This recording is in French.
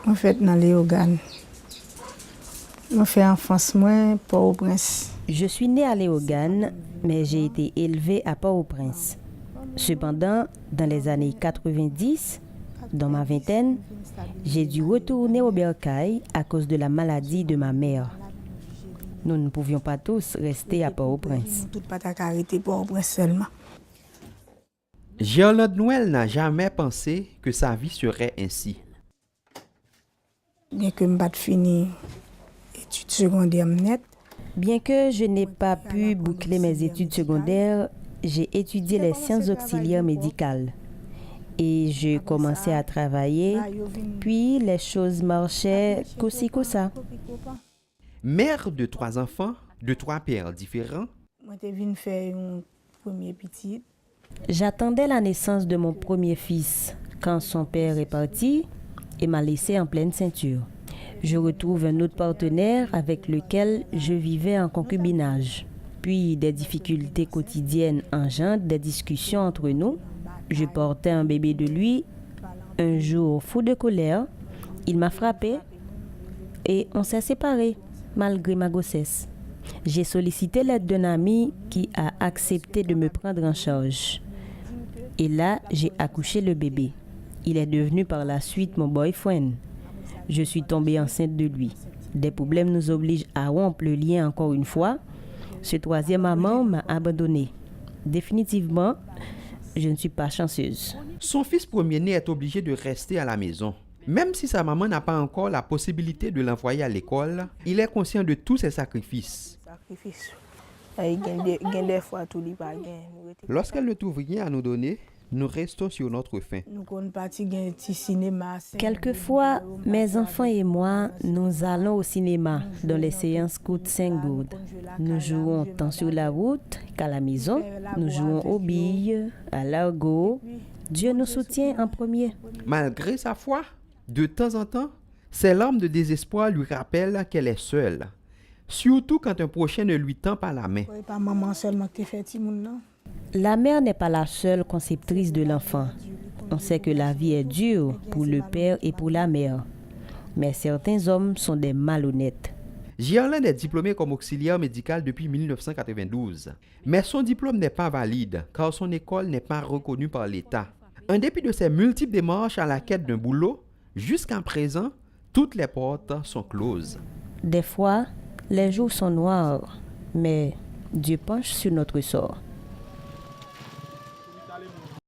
En fait, dans Léogane. Je fais enfance moi Port-au-Prince. Je suis née à Léogane, mais j'ai été élevée à Port-au-Prince. Cependant, dans les années 90, dans ma vingtaine, j'ai dû retourner au Bercail à cause de la maladie de ma mère. Nous ne pouvions pas tous rester à Port-au-Prince. Tout pas arrêté Port-au-Prince seulement. Gerlande Noël n'a jamais pensé que sa vie serait ainsi. Bien que je n'ai pas fini études secondaires net. Bien que je n'ai pas pu boucler mes études secondaires, j'ai étudié les sciences auxiliaires médicales. Et je commençais à travailler, puis les choses marchaient qu'aussi que ça. Mère de 3 enfants, de 3 pères différents, Moi, je venu faire un premier petit. J'attendais la naissance de mon premier fils quand son père est parti et m'a laissé en pleine ceinture. Je retrouve un autre partenaire avec lequel je vivais en concubinage. Puis des difficultés quotidiennes engendrent des discussions entre nous. Je portais un bébé de lui. Un jour, fou de colère, il m'a frappé et on s'est séparés malgré ma grossesse. J'ai sollicité l'aide d'un ami qui a accepté de me prendre en charge. Et là, j'ai accouché le bébé. Il est devenu par la suite mon boyfriend. Je suis tombée enceinte de lui. Des problèmes nous obligent à rompre le lien encore une fois. Ce troisième amant m'a abandonnée. Définitivement, je ne suis pas chanceuse. son fils premier-né est obligé de rester à la maison. Même si sa maman n'a pas encore la possibilité de l'envoyer à l'école, il est conscient de tous ses sacrifices. Lorsqu'elle ne trouve rien à nous donner, nous restons sur notre faim. Quelquefois, mes enfants et moi, nous allons au cinéma dans les séances coûtent 5 gourdes. Nous jouons tant sur la route qu'à la maison. Nous jouons aux billes, à l'argot. Dieu nous soutient en premier. Malgré sa foi, de temps en temps, ses larmes de désespoir lui rappellent qu'elle est seule. Surtout quand un prochain ne lui tend pas la main. La mère n'est pas la seule conceptrice de l'enfant. On sait que la vie est dure pour le père et pour la mère. Mais certains hommes sont des malhonnêtes. Gerlande est diplômée comme auxiliaire médical depuis 1992. Mais son diplôme n'est pas valide car son école n'est pas reconnue par l'État. En dépit de ses multiples démarches à la quête d'un boulot, jusqu'à présent, toutes les portes sont closes. Des fois, les jours sont noirs, mais Dieu penche sur notre sort.